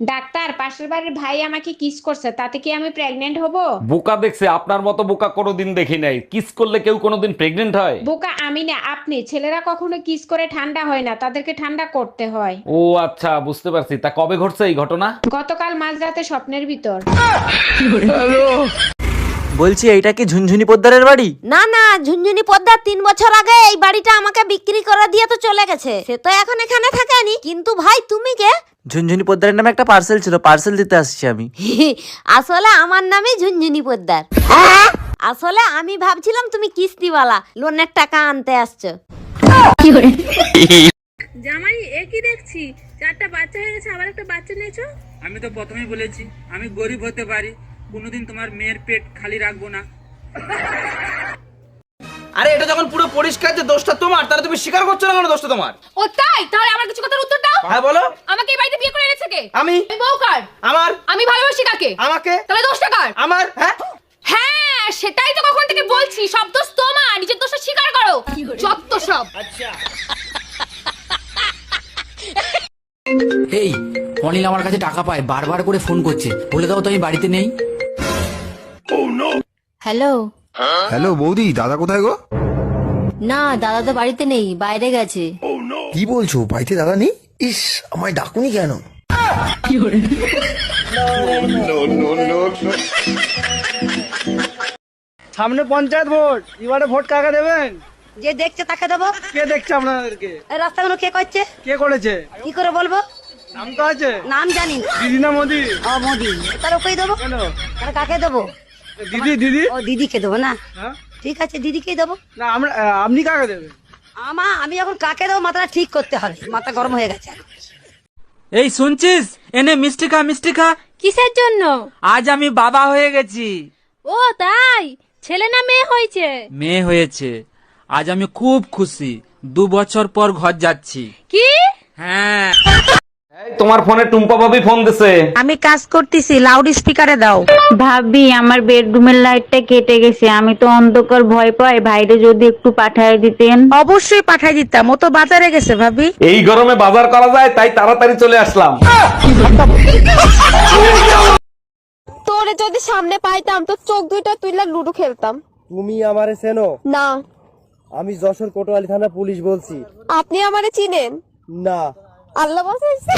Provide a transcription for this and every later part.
Doctor, পাশের বাড়ির ভাই আমাকে কিস করছে, তাতে কি আমি প্রেগনেন্ট হব? বোকা দেখছে, আপনার মতো বোকা কোনোদিন দেখি নাই। কিস করলে কেউ কোনোদিন প্রেগনেন্ট হয়? বোকা আমি না, আপনি। ছেলেরা কখনো কিস করে ঠান্ডা হয় না, তাদেরকে ঠান্ডা করতে হয়। ও আচ্ছা, বুঝতে পারছি। তা কবে ঘটছে এই ঘটনা? গতকাল মাঝরাতে স্বপ্নের ভিতর। বলছি এইটা কি ঝুনঝুনি পোদ্দারের বাড়ি? না না, ঝুনঝুনি পোদ্দার 3 বছর আগে এই বাড়িটা আমাকে বিক্রি করে দিয়ে তো চলে গেছে। সে তো এখন এখানে থাকেনি। কিন্তু ভাই তুমি কে? ঝুনঝুনি পোদ্দারের নামে একটা পার্সেল ছিল, পার্সেল দিতে আসছি আমি। আসলে আমার নামই ঝুনঝুনি পোদ্দার। আসলে আমি ভাবছিলাম তুমি কিস্তিওয়ালা, লোনের টাকা আনতে আসছো। জামাই, একই দেখছি, 4টা বাচ্চা হয়ে গেছে, আবার একটা বাচ্চা নিয়েছো। আমি তো প্রথমেই বলেছি আমি গরিব হতে পারি, কোনোদিন তোমার মেয়ের পেট খালি রাখবো না। আরে এটা যখন পুরো পরিষ্কার যে দোষটা তোমার, তাহলে তুমি স্বীকার করছো না কেন দোষটা তোমার? ও তাই? তাহলে আমার কিছু কথার উত্তর দাও। হ্যাঁ বলো। আমাকে এই বাড়িতে বিয়ে করে এনেছে কে? আমি। বউ কার? আমার। আমি ভালোবাসি কাকে? আমাকে। তাহলে দোষটা কার? আমার। হ্যাঁ হ্যাঁ, সেটাই তো কখন থেকে বলছি, সব দোষ তোমার, নিজের দোষটা স্বীকার করো। যত সব। এই অনিল আমার কাছে টাকা পায়, বারবার করে ফোন করছে, বলে দাও তো আমি বাড়িতে নেই। হ্যালো। হ্যালো বৌদি, দাদা কোথায় গো? না, দাদা তো বাড়িতে নেই, বাইরে গেছে। কি বলছো, বাড়িতে দাদা নেই? ইস, আমায় ডাকুনি কেন? সামনে পঞ্চায়েত ভোট, এবারে ভোট কাকে দেবেন? যে দেখছে তাকে দেবো। কে দেখছে আপনাদেরকে? এই রাস্তাগুলো কে করছে? কে করেছে? কি করে বলবো? নাম তো আছে। নাম জানি না। দিদি না মোদি? ও মোদি। তার ওকেই দেবো। কেন? তাহলে কাকে দেবো? দিদি দিদি। ও দিদিকে দেবো না? হ্যাঁ? ঠিক আছে, দিদিকেই দেবো। না আমরা, আপনি কাকে দেবেন? আমি এখন কাকে দেবো মাথাটা ঠিক করতে হবে, মাথা গরম হয়ে গেছে। এই শুনছিস, এনে মিষ্টি খা, মিষ্টি খা। কিসের জন্য? আজ আমি বাবা হয়ে গেছি। ও তাই? ছেলে না মেয়ে হয়েছে? মেয়ে হয়েছে। আজ আমি খুব খুশি, 2 বছর পর ঘর যাচ্ছি। কি? হ্যাঁ। এই, তোমার ফোনে টুম্পা ভাবি ফোন দিছে। আমি কাজ করতেছি, লাউড স্পিকারে দাও। ভাবি, আমার বেডরুমের লাইটটা কেটে গেছে, আমি তো অন্ধকার ভয় পাই, ভাইরে যদি একটু পাঠায় দিতেন। অবশ্যই পাঠাই দিতাম, ও তো বাজারে গেছে ভাবি। এই গরমে বাজার করা যায়, তাই তাড়াতাড়ি চলে আসলাম। তোরে যদি সামনে পাইতাম তো চোখ দুইটা তুইলা লুডো খেলতাম। তুমি আমারে চেনো? না। আমি যশোর কোতোয়ালি থানা পুলিশ বলছি। আপনি আমারে চিনেন? না। আল্লাহ বাঁচাইছে।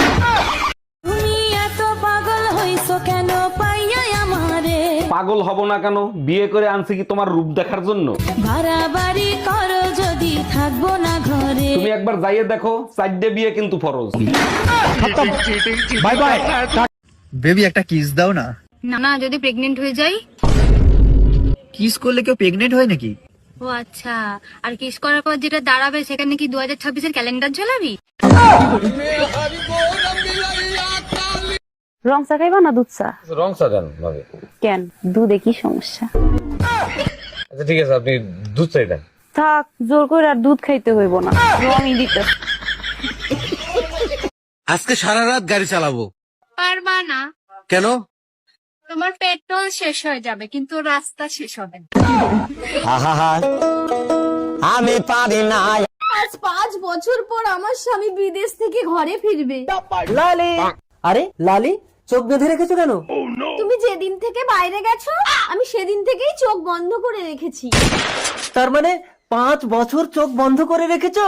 তুমি এত পাগল হইছো কেন পাইয়া আমারে? পাগল হব না কেন? বিয়ে করে আনছি কি তোমার রূপ দেখার জন্য? বাড়াবাড়ি করো যদি থাকবো না ঘরে। তুমি একবার যাইয়ে দেখো, 4টে বিয়ে কিন্তু ফরজ। Bye bye. বেবি একটা কিস দাও না। না না, যদি প্রেগনেন্ট হয়ে যাই? কিস করলে কেউ প্রেগনেন্ট হয় নাকি? ও আচ্ছা, আর কিস করার পর যেটা দাঁড়াবে সেখানে কি 2026-এর ক্যালেন্ডার ঝোলাবি? রং চা খাইবা না দুধ চা? রং সাজান ভাবে। কেন, দুধে কি সমস্যা? আচ্ছা ঠিক আছে, আপনি দুধ চাই দেন। থাক, জোর করে আর দুধ খাইতে হইব না, রঙই দিতে। আজকে সারা রাত গাড়ি চালাবো। পারবা না। কেন? তোমার পেট্রোল শেষ হয়ে যাবে, কিন্তু রাস্তা শেষ হবে না। আমি পারি না। আজ 5 বছর পর আমার স্বামী বিদেশ থেকে ঘরে ফিরবে। লালি। আরে লালি, চোখ বেঁধে রেখেছো কেন? তুমি যেদিন থেকে বাইরে গেছো আমি সেদিন থেকেই চোখ বন্ধ করে রেখেছি। তার মানে 5 বছর চোখ বন্ধ করে রেখেছো?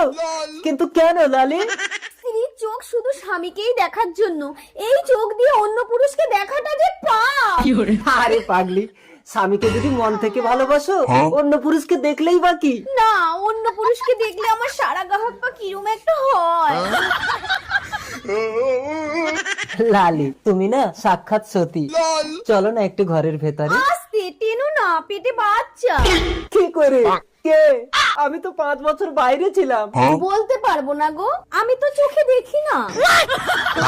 কিন্তু কেন লালি? স্ত্রীর চোখ শুধু স্বামীকেই দেখার জন্য, এই চোখ দিয়ে অন্য পুরুষকে দেখাটা যে পাপ। আরে পাগলি, স্বামীকে যদি মন থেকে ভালোবাসো, অন্য পুরুষকে দেখলেই বাকি। না, অন্য পুরুষকে দেখলে আমার সারা গাহক পা কিরম একটা হয়। লালি, তুমি না সাক্ষাৎ সতী। চলো না একটু ঘরের ভেতরে। আস্তে টেনো না, পেটে বাচ্চা। কি করে? কে? আমি তো 5 বছর বাইরে ছিলাম। বলতে পারবো না গো, আমি তো চোখে দেখি না।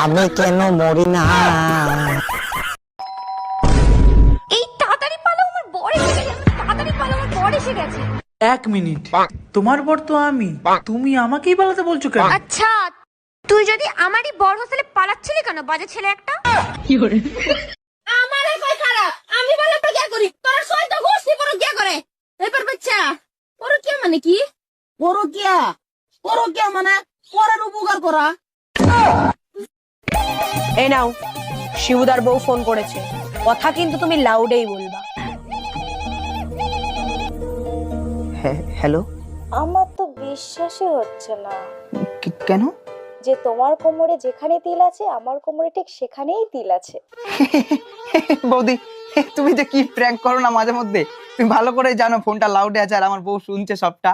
আমি কেন মরি না? এই তাড়াতাড়ি পালাও, আমার বর এসে গেছে। তাড়াতাড়ি পালাও, আমার বর এসে গেছে। 1 মিনিট, তোমার বর তো আমি, তুমি আমাকেই পালাতে বলছো কেন? আচ্ছা, তুই যদি আমারই বর হোস্টেলে পালাচ্ছিলি কেন, বাজে ছেলে একটা? আমারে কই খারাপ, আমি বলে তো কি করি, তোর সই তো গোষ্ঠী পর কি করে? এবার বাচ্চা পরকিয়া মানে কি? পরকিয়া? পরকিয়া মানে পরের উপকার করা। এই নাও, শিবুদার বউ ফোন করেছে, কথা কিন্তু তুমি লাউডেই বলবা। হ্যাঁ, হ্যালো। আমার তো বিশ্বাসই হচ্ছে না কেন? যে তোমার কোমরে যেখানে তিল আছে আমার কোমরে ঠিক সেখানেই তিল আছে। বৌদি, তুমি যে কি প্র্যাঙ্ক করো না মাঝে মধ্যে, তুমি ভালো করে জানো ফোনটা লাউডে আছে আর আমার বউ শুনছে সবটা।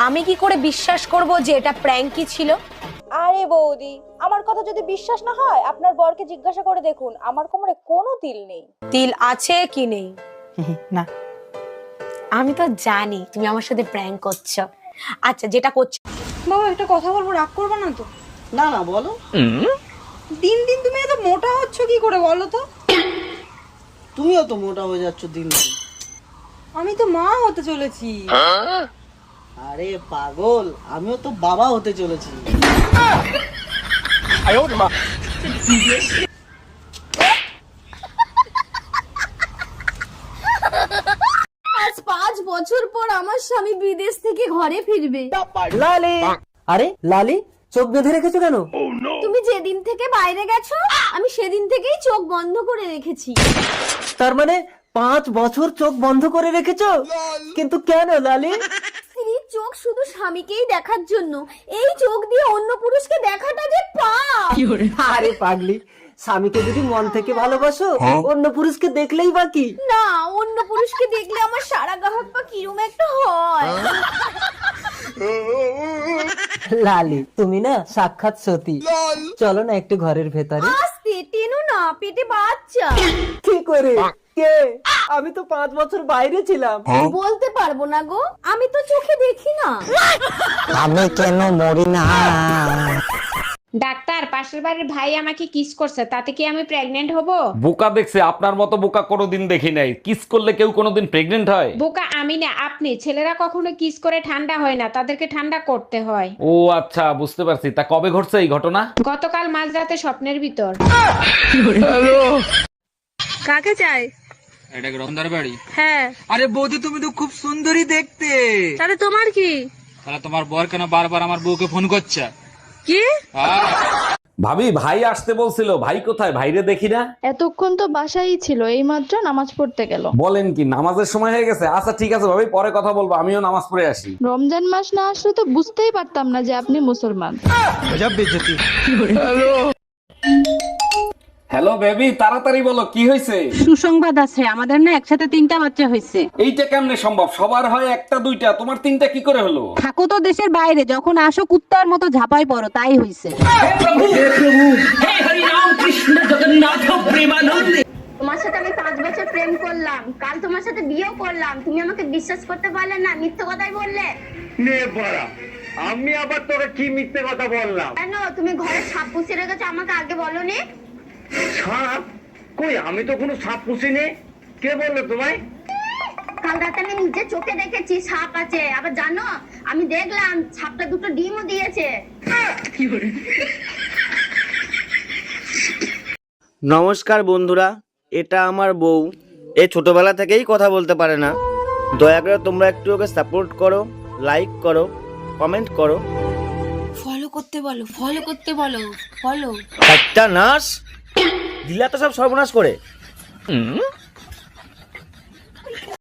আমি কি করে বিশ্বাস করব যে এটা প্র্যাঙ্কই ছিল? আরে বৌদি, আমার কথা যদি বিশ্বাস না হয় আপনার বরকে জিজ্ঞাসা করে দেখুন, আমার কোমরে কোনো তিল নেই। তিল আছে কি নেই? না, আমি তো জানি তুমি আমার সাথে প্র্যাঙ্ক করছো। আচ্ছা, যেটা করছো। বাবা একটা কথা বলবো, রাগ করবে না তো? না না, বলো। দিন দিন তুমি এত মোটা হচ্ছ কি করে বলো তো? তুমিও তো মোটা হয়ে যাচ্ছ দিন দিন। আমি তো মা হতে চলেছি। আরে পাগল, আমিও তো বাবা হতে চলেছি। আজ 5 বছর পর আমার স্বামী বিদেশ থেকে ঘরে ফিরবে। লালি, আরে লালি, চোখ বেঁধে রেখেছো কেন? তুমি যেদিন থেকে বাইরে গেছো আমি সেদিন থেকেই চোখ বন্ধ করে রেখেছি। তার মানে 5 বছর চোখ বন্ধ করে রেখেছো? কিন্তু কেন লালি? স্ত্রীর চোখ শুধু স্বামীকেই দেখার জন্য, এই চোখ দিয়ে অন্য পুরুষকে দেখাটা যে পাপ। আরে পাগলি, স্বামীকে যদি মন থেকে ভালোবাসো অন্য পুরুষকে দেখলেই বাকি। না, অন্য পুরুষকে দেখলে আমার সারা গাহক পা কিরম একটা হয়। লালি, তুমি না সাক্ষাৎ সতী। চলো না একটু ঘরের ভেতরে। আস্তে টেনো না, পেটে বাচ্চা। কি করে? কে? আমি তো 5 বছর বাইরে ছিলাম। বলতে পারবো না গো, আমি তো চোখে দেখি না। আমি কেন মরি না? ডাক্তার, পাশের বাড়ির ভাই আমাকে কিস করছে, তাতে কি আমি প্রেগনেন্ট হব? বোকা দেখছে, আপনার মতো বোকা কোনোদিন দেখি নাই। কিস করলে কেউ কোনোদিন প্রেগনেন্ট হয়? বোকা আমি না আপনি। ছেলেরা কখনো কিস করে ঠান্ডা হয় না, তাদেরকে ঠান্ডা করতে হয়। ও আচ্ছা, বুঝতে পারছি। তা কবে ঘটছে এই ঘটনা? গতকাল মাঝরাতে স্বপ্নের ভিতর। কাকে চাই? এটা কি রতনদার বাড়ি? হ্যাঁ। আরে বৌদি, তুমি তো খুব সুন্দরী দেখতে। তাহলে তোমার কি? তাহলে তোমার বর কেন বারবার আমার বউকে ফোন করছে? কি? ভাবি, ভাই আসতে বলছিল। ভাই কোথায়? ভাইরে দেখি না। এতক্ষণ তো বাসায় ছিল, এইমাত্র নামাজ পড়তে গেল। বলেন কি, নামাজের সময় হয়ে গেছে? আচ্ছা ঠিক আছে ভাবি, পরে কথা বলবো, আমিও নামাজ পড়ে আসি। রমজান মাস না আসলে তো বুঝতেই পারতাম না যে আপনি মুসলমান। হ্যালো বেবি, তাড়াতাড়ি বলো কি হয়েছে? সুসংবাদ আছে, আমাদের না একসাথে 3টা বাচ্চা হয়েছে। এইটা কেমনে সম্ভব? সবার হয় 1টা 2টা, তোমার 3টা কি করে হলো? থাকো তো দেশের বাইরে, যখন আসো কুত্তার মতো ঝাপাই পড়ো, তাই হইছে। তোমার সাথে আমি 5 বছর প্রেম করলাম, কাল তোমার সাথে বিয়েও করলাম, তুমি আমাকে বিশ্বাস করতে পারলে না, মিথ্যে কথাই বললে। আমি আবার তোকে কি মিথ্যে কথা বললাম? কেন তুমি ঘরে সাপ পুষে রেখেছো, আমাকে আগে বলনি? সাপ? কই, আমি তো কোনো সাপ পুষিনি। কে বললো তোমায়? কাল রাতে আমি নিজে চোখে দেখেছি সাপ আছে। আবার জানো, আমি দেখলাম সাপটা 2টো ডিমও দিয়েছে। নমস্কার বন্ধুরা, এটা আমার বউ। এ ছোটবেলা থেকেই কথা বলতে পারে না। দয়া করে তোমরা একটু ওকে সাপোর্ট করো, লাইক করো, কমেন্ট করো। ফলো করতে বলো, ফলো করতে বলো, ফলো। একটা নাশ দিলা তো সব সর্বনাশ করে।